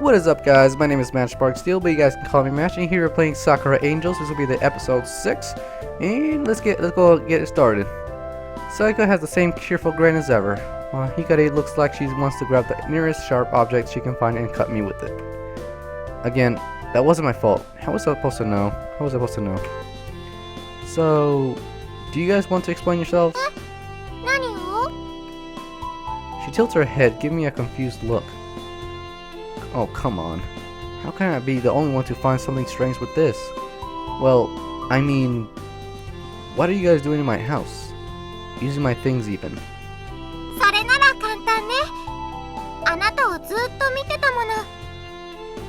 What is up, guys? My name is Steel, but you guys can call me Match. And here we're playing Sakura Angels. This will be the episode 6, and let's go get it started. Sayaka has the same cheerful grin as ever, while Hikari looks like she wants to grab the nearest sharp object she can find and cut me with it. Again, that wasn't my fault. How was I supposed to know? So, do you guys want to explain yourselves? She tilts her head, giving me a confused look. Oh, come on. How can I be the only one to find something strange with this? Well, I mean, what are you guys doing in my house? Using my things even. それなら簡単ね。あなたをずっと見てたもの。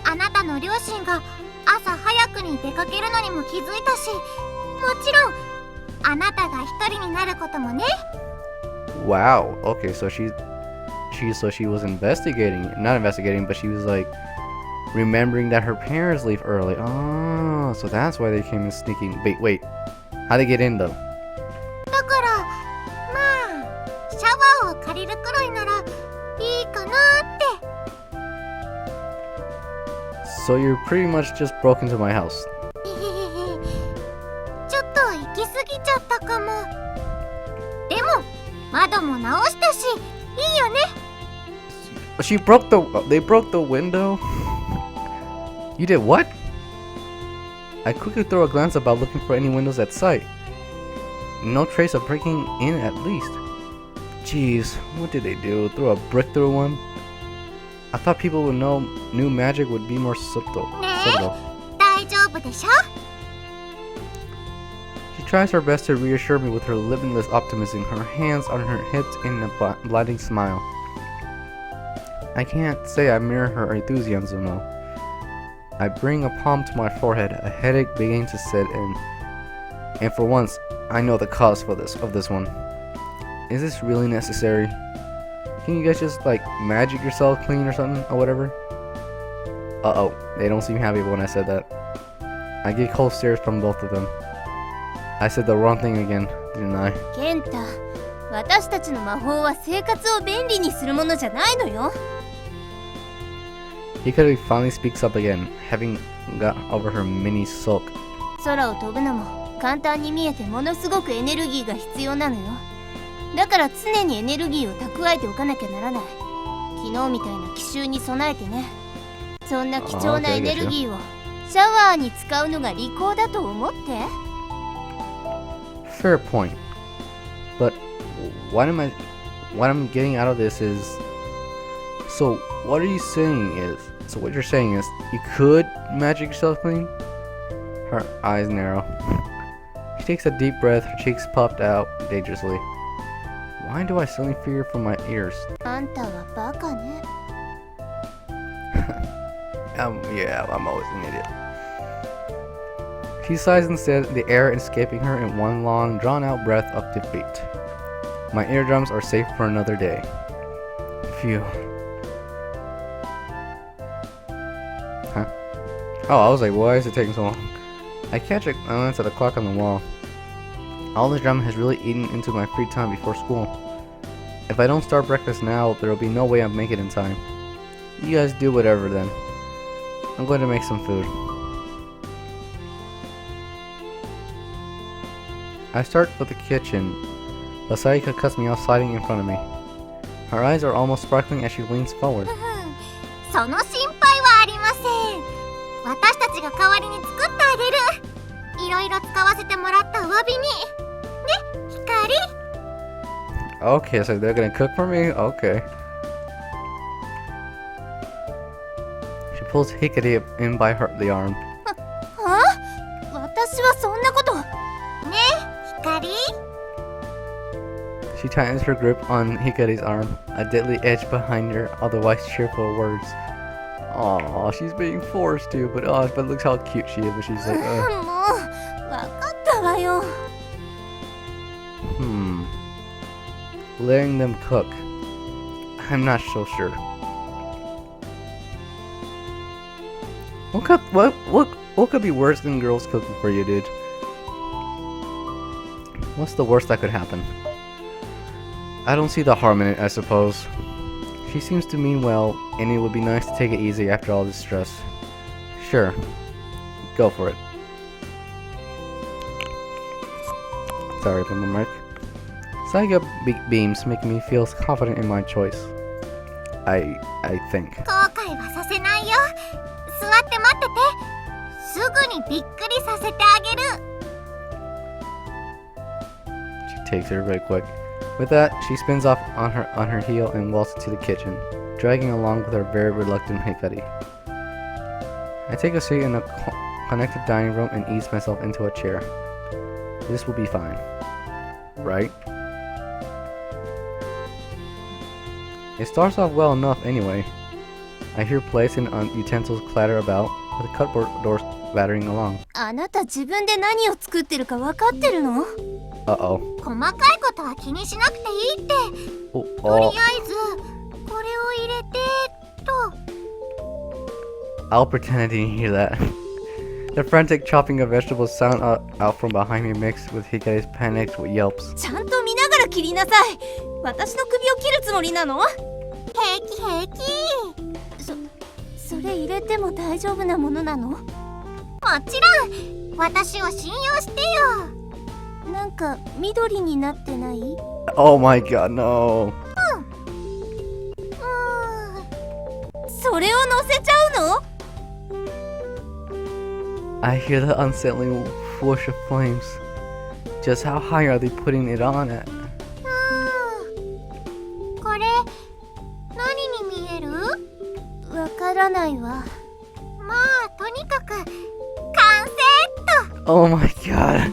あなたの両親が朝早くに出かけるのにも気づいたし、もちろんあなたが一人になることもね。Wow. Okay, so she was not investigating, but she was like remembering that her parents leave early. Oh, so that's why they came in sneaking. Wait. How'd they get in though? だから、まあ、シャワーを借りるくらいならいいかなって。So you pretty much just broke into my house. ちょっと行き過ぎちゃったかも。でも、窓も直したし、いいよね。They broke the window? You did what? I quickly throw a glance about looking for any windows at sight. No trace of breaking in at least. Jeez, what did they do? Throw a brick through one? I thought people would know new magic would be more subtle. 大丈夫でしょ? She tries her best to reassure me with her limitless optimism, her hands on her hips in a blinding smile. I can't say I mirror her enthusiasm though. I bring a palm to my forehead, a headache beginning to set in. And for once, I know the cause of this one. Is this really necessary? Can you guys just like magic yourself clean or something or whatever? Uh-oh, they don't seem happy when I said that. I get cold stares from both of them. I said the wrong thing again, didn't I? ケンタ、私たちの魔法は生活を便利にするものじゃないのよ。Hikari finally speaks up again, having got over her mini sulk. 空を飛ぶのも簡単に見えてものすごくエネルギーが必要なのよ。だから常にエネルギーを蓄えておかなきゃならない。昨日みたいな奇襲に備えてね。そんな貴重なエネルギーをシャワーに使うのが利口だと思って。Fair point. But what I'm getting out of this is, so what you're saying is you could magic yourself clean? Her eyes narrow. She takes a deep breath, her cheeks puffed out dangerously. Why do I suddenly fear from my ears? あんたはバカね。Yeah, I'm always an idiot. She sighs instead, the air escaping her in one long, drawn-out breath of defeat. My eardrums are safe for another day. Phew. Huh? Oh, I was like, why is it taking so long? I catch a glance at the clock on the wall. All this drama has really eaten into my free time before school. If I don't start breakfast now, there will be no way I'll make it in time. You guys do whatever then. I'm going to make some food. I start with the kitchen, but Sayaka cuts me off sliding in front of me. Her eyes are almost sparkling as she leans forward. その心配はありません。私たちが代わりに作ってあげる。いろいろ使わせてもらったお詫びに。ね、ひかり。Okay, so they're gonna cook for me? Okay. She pulls Hikari in by the arm. は？私はそんなこと。ね、ひかり。She tightens her grip on Hikari's arm, a deadly edge behind her otherwise cheerful words. Aw, she's being forced to, but look how cute she is. But she's like, もう、わかったわよ。Letting them cook. I'm not so sure. What could be worse than girls cooking for you, dude? What's the worst that could happen? I don't see the harm in it, I suppose. She seems to mean well, and it would be nice to take it easy after all this stress. Sure. Go for it. Sorry about my mic. Sayaka beams, making me feel confident in my choice. I think. 後悔はさせないよ。座って待ってて。すぐにびっくりさせてあげる。She takes it really quick. With that, she spins off on her heel and waltzes to the kitchen, dragging along with her very reluctant Hikari. I take a seat in a connected dining room and ease myself into a chair. This will be fine. Right? It starts off well enough anyway. I hear plates and utensils clatter about, with the cupboard doors battering along. あなた自分で何を作ってるか分かってるの？ Uh-oh. 細かいことは気にしなくていいって。とりあえずこれを入れてと。I'll pretend I didn't hear that. The frantic chopping of vegetables sound out from behind me mixed with Hikari's panicked yelps. ちゃんと見ながら切りなさい。私の首を切るつもりなの？平気平気。それ入れても大丈夫なものなの？もちろん。私を信用してよ。なんか緑になってない？ Oh my god, no. それを乗せちゃうの？ I hear the unsettling whoosh of flames. Just how high are they putting it on at? これ何に見える？わからないわ。まあとにかく完成っと。 Oh my god.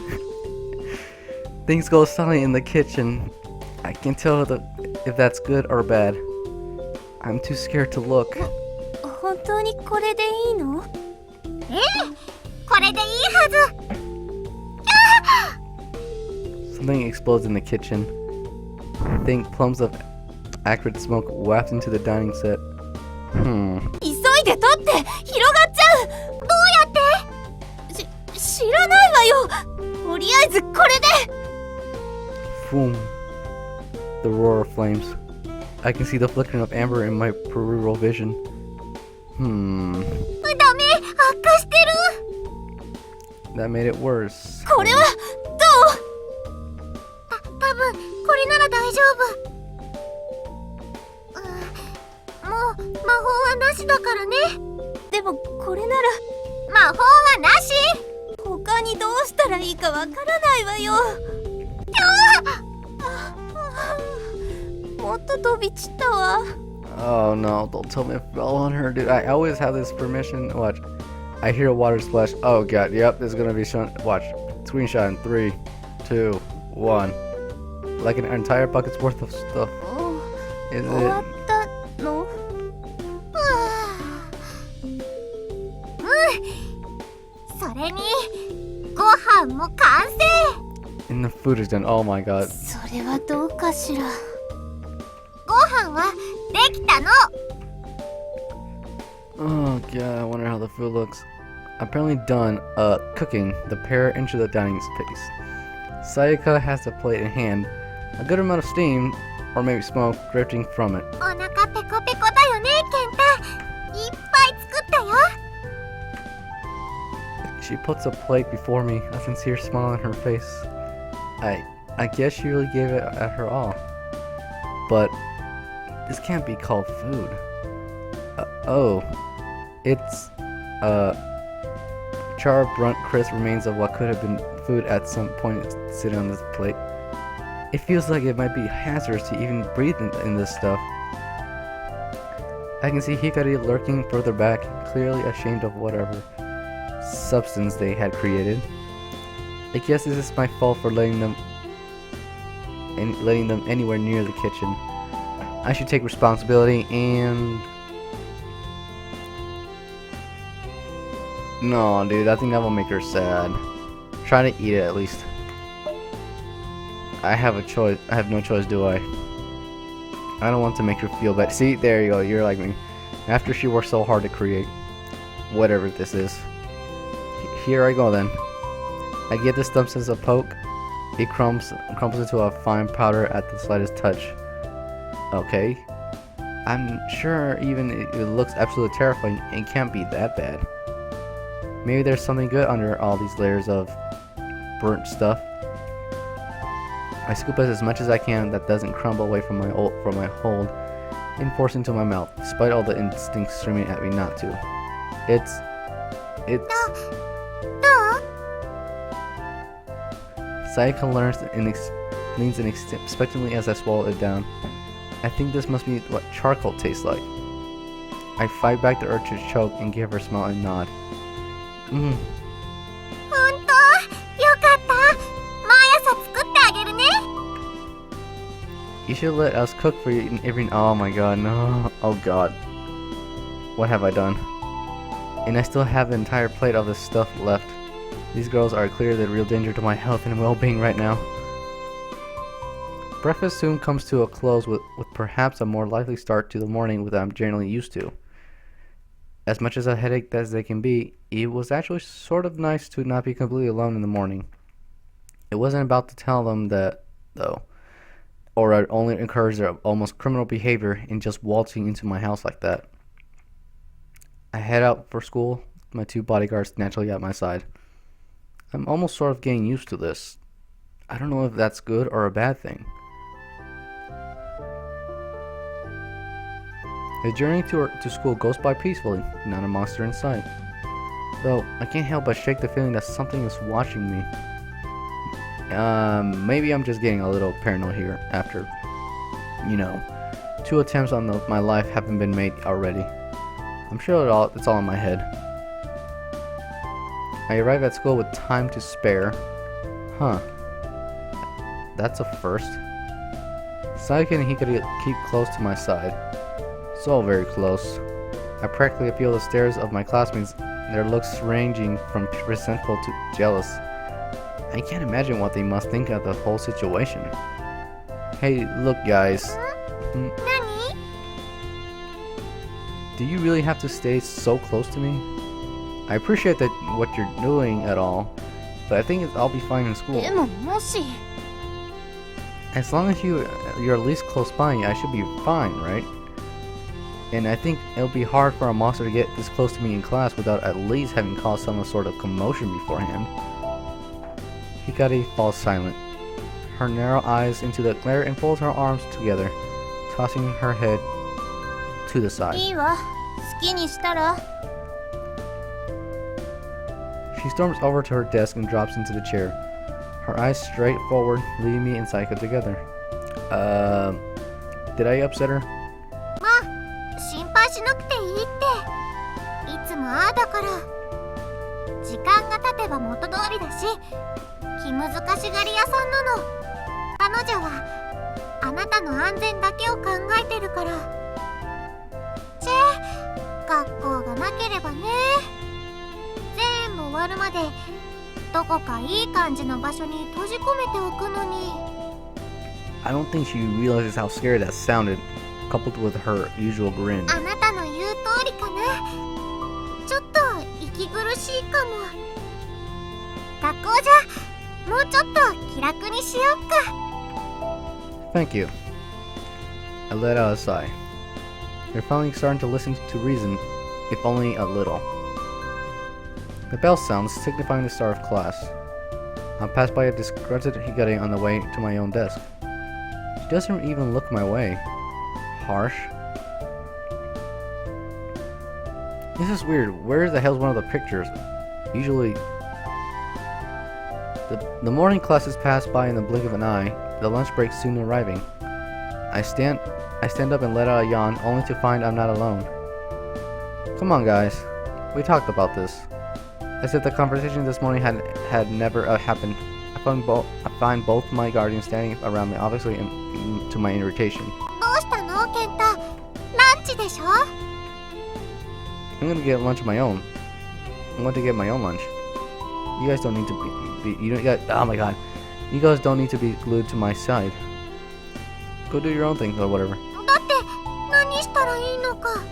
Things go silent in the kitchen. I can't tell if that's good or bad. I'm too scared to look. 本当にこれでいいの？ええ、これでいいはず。Something explodes in the kitchen. Think plumes of acrid smoke waft into the dining set. 急いで取って広がっちゃう。どうやって？知らないわよ。とりあえずこれで。Boom. The roar of flames. I can see the flickering of amber in my peripheral vision. ダメ、悪化してる。 That made it worse. これはどう？多分これなら大丈夫。もう魔法はなしだからね。でもこれなら魔法はなし。他にどうしたらいいかわからないわよ。もっと飛び散ったわ。 Oh no, don't tell me I fell on her, dude. I always have this permission. Watch. I hear a water splash. Oh god, yep, this is gonna be shown. Watch. Screenshot in 3, 2, 1. Like an entire bucket's worth of stuff. Is 終わ it? ったの？それにご飯も完成。 And the food is done. Oh my god. それはどうかしら。ご飯はできたの。 Oh god, I wonder how the food looks. Apparently done cooking, the pair enter the dining space. Sayaka has the plate in hand, a good amount of steam, or maybe smoke, drifting from it. お腹ペコペコだよね、ケンタ。いっぱい作ったよ。 She puts a plate before me, a sincere smile on her face. I guess she really gave it at her all. But this can't be called food. Oh, it's charred, burnt, crisp remains of what could have been food at some point sitting on this plate. It feels like it might be hazardous to even breathe in this stuff. I can see Hikari lurking further back, clearly ashamed of whatever substance they had created. I guess this is my fault for letting them anywhere near the kitchen. I should take responsibility and... No, dude, I think that will make her sad. Try to eat it at least. I have a choice. I have no choice, do I? I don't want to make her feel bad. See, there you go. You're like me. After she worked so hard to create whatever this is. Here I go then. I give the substance a poke. It crumbles into a fine powder at the slightest touch. Okay. I'm sure even it looks absolutely terrifying, it can't be that bad. Maybe there's something good under all these layers of burnt stuff. I scoop as much as I can that doesn't crumble away from my hold and force into my mouth, despite all the instincts screaming at me not to. It's... どう Sayaka leans in expectantly as I swallow it down. I think this must be what charcoal tastes like. I fight back the urge to choke and give her a smile and nod. 本当よかった毎朝作ってあげるね You should let us cook for you every... Oh my god, no. Oh god. What have I done? And I still have the entire plate of this stuff left. These girls are clearly the real danger to my health and well-being right now. Breakfast soon comes to a close with perhaps a more likely start to the morning than I'm generally used to. As much as a headache as they can be, it was actually sort of nice to not be completely alone in the morning. It wasn't about to tell them that, though, or I'd only encourage their almost criminal behavior in just waltzing into my house like that. I head out for school, my two bodyguards naturally at my side. I'm almost sort of getting used to this. I don't know if that's good or a bad thing. The journey to school goes by peacefully, not a monster in sight. Though, I can't help but shake the feeling that something is watching me. Maybe I'm just getting a little paranoid here after, 2 attempts on my life haven't been made already. I'm sure it's all in my head. I arrive at school with time to spare. Huh. That's a first. Sayaka and Hikari keep close to my side. So very close. I practically feel the stares of my classmates, their looks ranging from resentful to jealous. I can't imagine what they must think of the whole situation. Hey, look guys. 何 Do you really have to stay so close to me? I appreciate that what you're doing at all, but I think I'll be fine in school. でももし As long as you're at least close by, I should be fine, right? And I think it'll be hard for a monster to get this close to me in class without at least having caused some sort of commotion beforehand. Hikari falls silent, her narrow eyes into the glare and folds her arms together, tossing her head to the side. いいわ好きにしたら She storms over to her desk and drops into the chair, her eyes straight forward, leaving me and Saika together. Did I upset her? まあ心配しなくていいっていつもああだから時間が経てば元通りだし気難しがり屋さんなの彼女はあなたの安全だけを考えてるからチェ学校がなければね全部終わるまでどこかいい感じの場所に閉じ込めておくのに I don't think she realizes how scary that sounded, coupled with her usual grin. あなたの言う通りかなちょっと息苦しいかも学校じゃもうちょっと気楽にしよっか Thank you. I let out a sigh. They're finally starting to listen to reason, if only a little. The bell sounds, signifying the start of class. I'll pass by a disgruntled Hikari on the way to my own desk. She doesn't even look my way. Harsh. This is weird. Where the hell's one of the pictures? Usually... The morning classes pass by in the blink of an eye, the lunch break soon arriving. I stand up and let out a yawn, only to find I'm not alone. Come on, guys. We talked about this. As if the conversation this morning had never happened. I find both my guardians standing around me, obviously to my invitation. どうしたのケンタランチでしょ I'm gonna get lunch of my own. I want to get my own lunch. You guys don't need to be you don't oh my god. You guys don't need to be glued to my side. Go do your own thing or whatever. だって何したらいいのか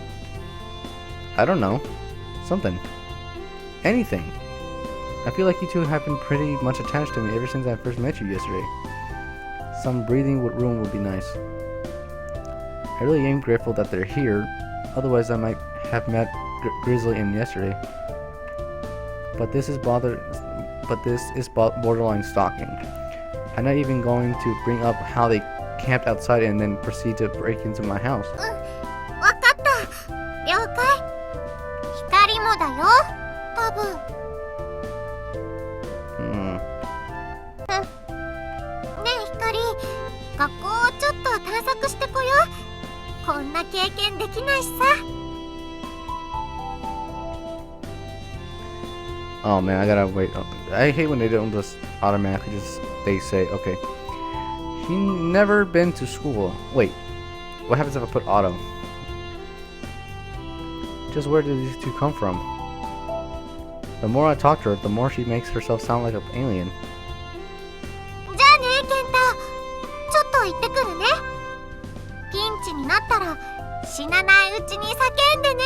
I don't know. Something. Anything. I feel like you two have been pretty much attached to me ever since I first met you yesterday. Some breathing room would be nice. I really am grateful that they're here, otherwise I might have met Grizzly in yesterday. But this is borderline stalking. I'm not even going to bring up how they camped outside and then proceed to break into my house. わかった。了解。光もだよ。多分。ねえ光、学校をちょっと探索してこよう。こんな経験できないしさ。Oh man, I gotta wait. I hate when they don't just automatically they say, okay. She never been to school. Wait, what happens if I put auto? Just where did these two come from? The more I talk to her, the more she makes herself sound like an alien. じゃあね、ケンタ。ちょっと行ってくるね。ピンチになったら死なないうちに叫んでね。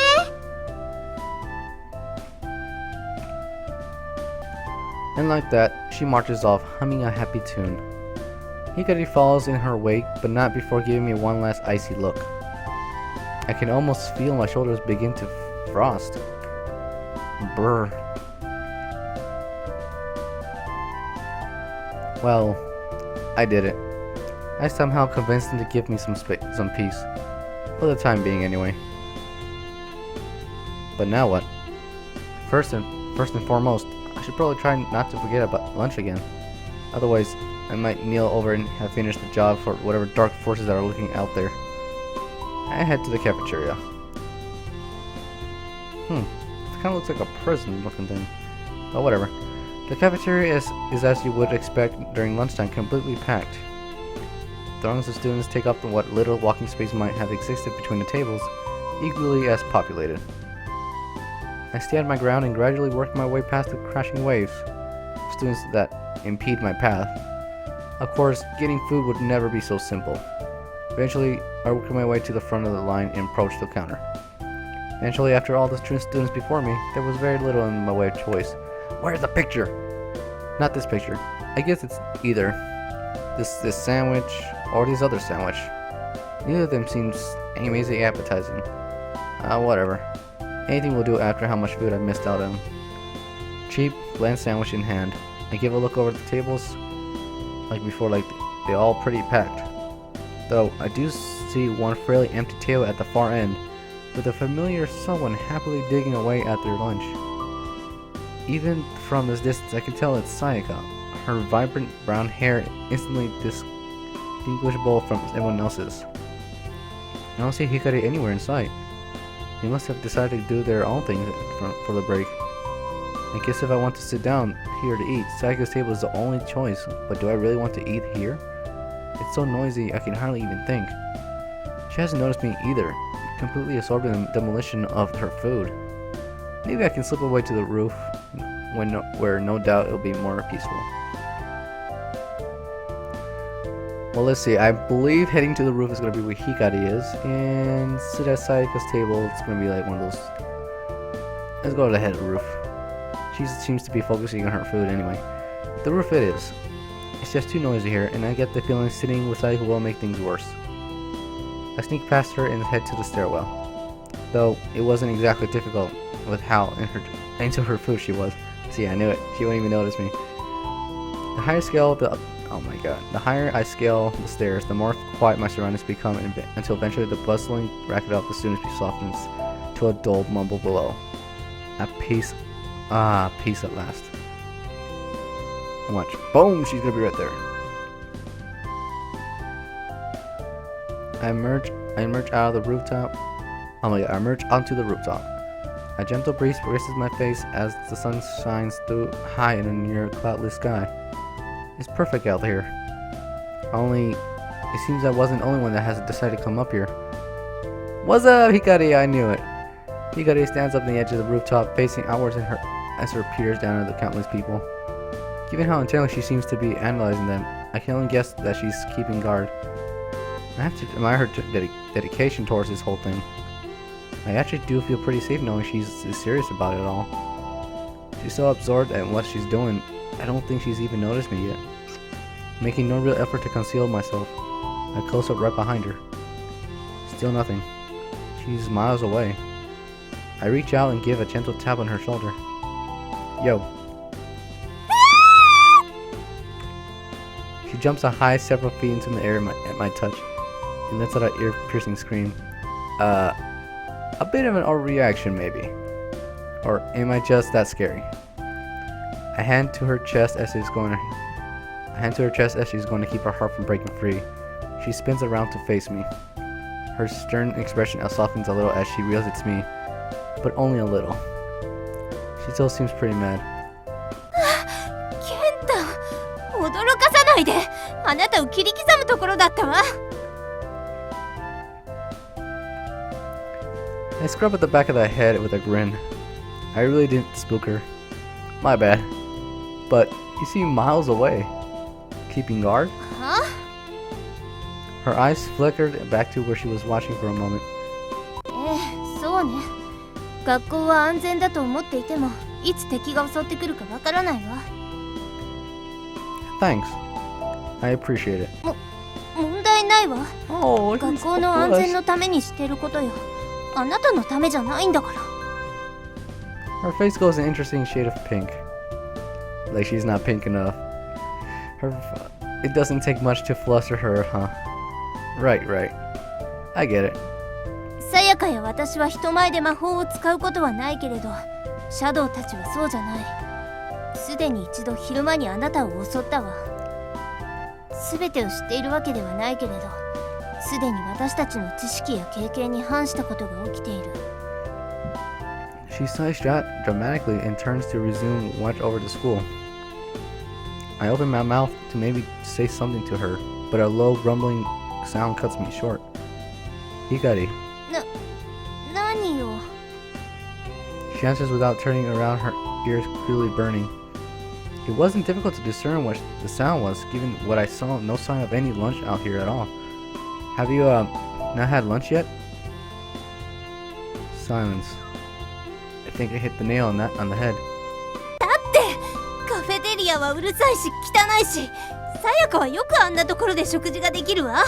And like that, she marches off, humming a happy tune. Hikari follows in her wake, but not before giving me one last icy look. I can almost feel my shoulders begin to frost. Brr. Well, I did it. I somehow convinced him to give me some peace. For the time being, anyway. But now what? First and foremost, I should probably try not to forget about lunch again. Otherwise, I might kneel over and have finished the job for whatever dark forces that are looking out there. I head to the cafeteria. It kind of looks like a prison looking thing. But whatever. The cafeteria is as you would expect during lunchtime, completely packed. Throngs of students take up what little walking space might have existed between the tables, equally as populated. I stand my ground and gradually work my way past the crashing waves of students that impede my path. Of course, getting food would never be so simple. Eventually, I work my way to the front of the line and approach the counter. Eventually, after all the students before me, there was very little in my way of choice. Where's the picture? Not this picture. I guess it's either this sandwich or this other sandwich. Neither of them seems amazing appetizing. Whatever. Anything will do after how much food I missed out on. Cheap, bland sandwich in hand. I give a look over the tables. Like before, like they're all pretty packed. Though I do see one fairly empty table at the far end, with a familiar someone happily digging away at their lunch. Even from this distance, I can tell it's Sayaka. Her vibrant brown hair instantly distinguishable from everyone else's. I don't see Hikari anywhere in sight. They must have decided to do their own thing for the break. I guess if I want to sit down here to eat, Sayaka's table is the only choice, but do I really want to eat here? It's so noisy I can hardly even think. She hasn't noticed me either, completely absorbed in the demolition of her food. Maybe I can slip away to the roof, where no doubt it'll be more peaceful. Well, let's see. I believe heading to the roof is going to be where Hikari is, and sit at Sayaka's table. It's going to be like one of those. Let's go to the head of the roof. She seems to be focusing on her food anyway. The roof it is. It's just too noisy here, and I get the feeling sitting with Sayaka will make things worse. I sneak past her and head to the stairwell. Though it wasn't exactly difficult with how into her food she was. See, I knew it. She wouldn't even notice me. The higher I scale the stairs, the more quiet my surroundings become until eventually the bustling racket of the students softens to a dull mumble below. Peace at last. Watch. Boom! She's gonna be right there. I emerge out of the rooftop. Oh my god, I emerge onto the rooftop. A gentle breeze braces my face as the sun shines through high in a near cloudless sky. It's perfect out here. Only, it seems I wasn't the only one that has decided to come up here. What's up, Hikari? I knew it. Hikari stands up on the edge of the rooftop, facing outwards as her peers down at the countless people. Given how intently she seems to be analyzing them, I can only guess that she's keeping guard. I have to admire her dedication towards this whole thing. I actually do feel pretty safe knowing she's serious about it all. She's so absorbed in what she's doing, I don't think she's even noticed me yet. Making no real effort to conceal myself, I close up right behind her. Still nothing. She's miles away. I reach out and give a gentle tap on her shoulder. Yo. She jumps a high several feet into the air at my touch and lets out an ear-piercing scream. A bit of an overreaction maybe. Or am I just that scary? I hand to her chest as she's going to keep her heart from breaking free. She spins around to face me. Her stern expression softens a little as she realizes it's me, but only a little. She still seems pretty mad. ケンタ、驚かさないで。あなたを切り刻むところだったわ。I scrub at the back of the head with a grin. I really didn't spook her. My bad. But you seem miles away. Keeping guard? Huh? Her eyes flickered back to where she was watching for a moment. そうね。学校は安全だと思っていても、いつ敵が襲ってくるかわからないわ。Thanks. I appreciate it. 問題ないわ。 Oh, 学校の安全のためにしてることよ。あなたのためじゃないんだから。 Her face goes an interesting shade of pink. Like she's not pink enough. It doesn't take much to fluster her, huh? Right. I get it. さやかや私は人前で魔法を使うことはないけれど、シャドウたちはそうじゃない。すでに一度昼間にあなたを襲ったわ。すべてを知っているわけではないけれど、すでに私たちの知識や経験に反したことが起きている。She sighs dramatically and turns to resume watch over the school. I open my mouth to maybe say something to her, but a low rumbling sound cuts me short. Hikari. 何よ。 She answers without turning around, her ears clearly burning. It wasn't difficult to discern what the sound was, given what I saw, no sign of any lunch out here at all. Have you, not had lunch yet? Silence. I think I hit the nail on the head. だってカフェテリアはうるさいし汚いし、さやかはよくあんなところで食事ができるわ。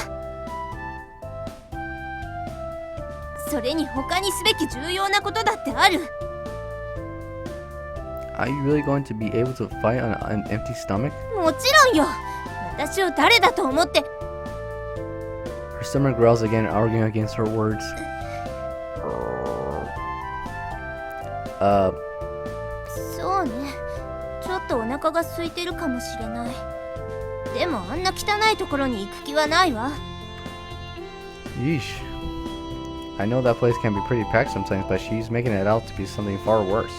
それに他にすべき重要なことだってある。 Are you really going to be able to fight on an empty stomach? もちろんよ。私を誰だと思って。 Her stomach growls again, arguing against her words. そうね。ちょっとお腹が空いてるかもしれない。でもあんな汚いところに行く気はないわ。 Yeesh. I know that place can be pretty packed sometimes, but she's making it out to be something far worse.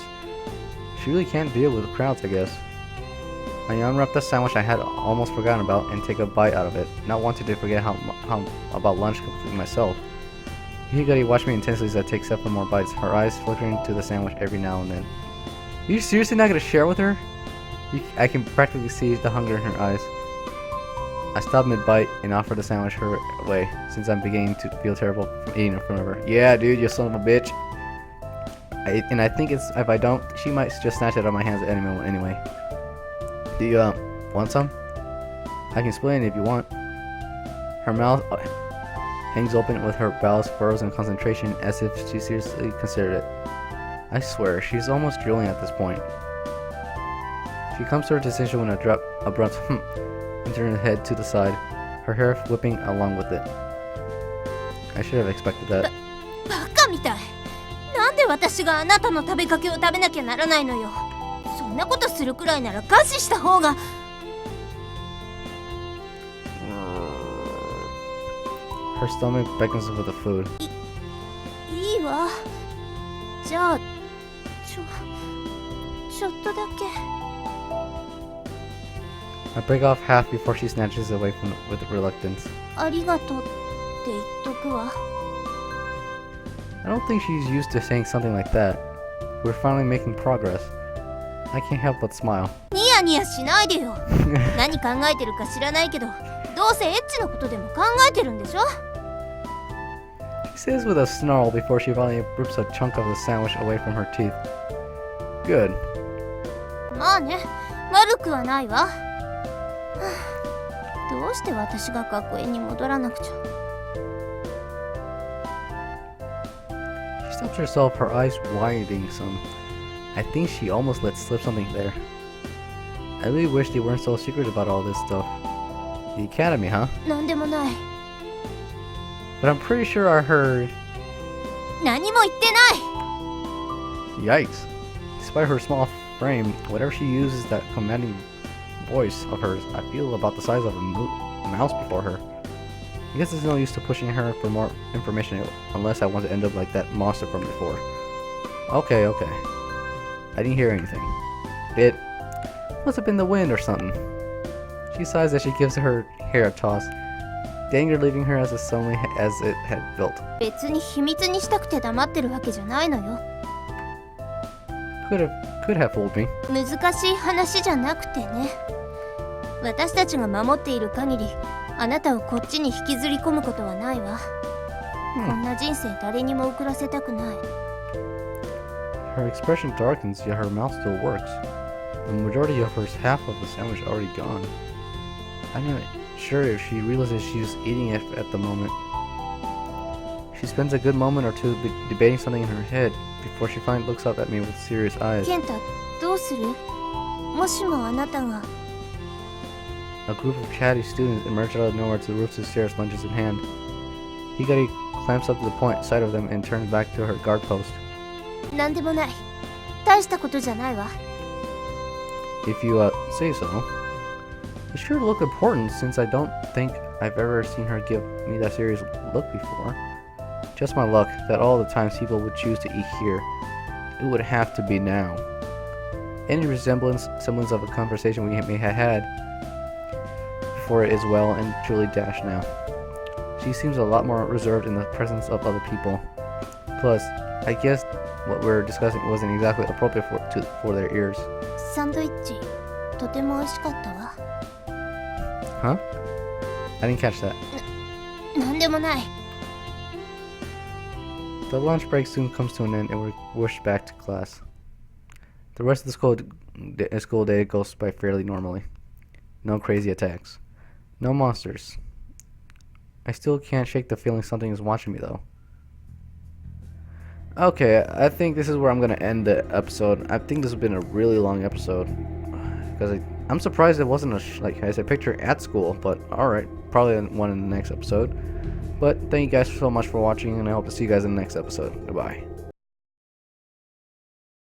She really can't deal with crowds, I guess. I unwrap the sandwich I had almost forgotten about and take a bite out of it, not wanting to forget how about lunch completely myself. Hikari watched me intensely as I take several more bites, her eyes flickering to the sandwich every now and then. Are you seriously not going to share with her? I can practically see the hunger in her eyes. I stop mid-bite and offer the sandwich her way, since I'm beginning to feel terrible from eating in front of her. Yeah, dude, you son of a bitch. I think if I don't, she might just snatch it out of my hands at any moment anyway. Do you, want some? I can explain if you want. Her mouth hangs open with her brows furrows in concentration as if she seriously considered it. I swear, she's almost drooling at this point. She comes to her decision when an abrupt and turns her head to the side, her hair whipping along with it. I should have expected that. バカみたい。なんで私があなたの食べかけを食べなきゃならないのよ。そんなことするくらいなら餓死した方が。Her stomach beckons for the food. いいわ。じゃあちょっとだけ。 I break off half before she snatches away from it with reluctance. ありがとうって言っとくわ。 I don't think she's used to saying something like that. We're finally making progress. I can't help but smile. ニヤニヤしないでよ。何考えてるか知らないけど、どうせエッチのことでも考えてるんでしょ。 She says with a snarl before she finally rips a chunk of the sandwich away from her teeth. Good. まあね、悪くはないわ。どうして私が学園に戻らなくちゃ。stops herself, her eyes widening some. I think she almost let slip something there. I really wish they weren't so secret about all this stuff. The academy, huh? なんでもない。 But I'm pretty sure I heard... 何も言ってない。 Yikes. Despite her small frame, whatever she uses that commanding voice of hers, I feel about the size of a mouse before her. I guess there's no use to pushing her for more information unless I want to end up like that monster from before. Okay. I didn't hear anything. It must have been the wind or something. She sighs as she gives her hair a toss, the anger leaving her as suddenly as it had built. 別に秘密にしたくて黙ってるわけじゃないのよ。 Could have fooled me. 難しい話じゃなくてね。私たちが守っている限り、あなたをこっちに引きずり込むことはないわ。こんな人生誰にも送らせたくない。 Her expression darkens, yet her mouth still works. The majority of her half of the sandwich already gone. I'm not sure if she realizes she's eating it at the moment. She spends a good moment or two debating something in her head before she finally looks up at me with serious eyes. 健太、どうする？もしもあなたが。 A group of chatty students emerge out of nowhere to the roofs of the stairs, lunches in hand. Higari clamps up to the sight of them and turns back to her guard post. なんでもない。大したことじゃないわ。 If you say so. It sure look important since I don't think I've ever seen her give me that serious look before. Just my luck that all the times people would choose to eat here, it would have to be now. Any semblance of a conversation we may have had before it is well and truly dashed now. She seems a lot more reserved in the presence of other people. Plus, I guess what we're discussing wasn't exactly appropriate for their ears. サンドイッチ、とても美味しかったわ。 Huh? I didn't catch that. なんでもない。 The lunch break soon comes to an end and we're whooshed back to class. The rest of the school day goes by fairly normally. No crazy attacks. No monsters. I still can't shake the feeling something is watching me though. Okay, I think this is where I'm gonna end the episode. I think this has been a really long episode. Because I'm surprised it wasn't a picture at school, but alright, probably one in the next episode. But thank you guys so much for watching, and I hope to see you guys in the next episode. Goodbye.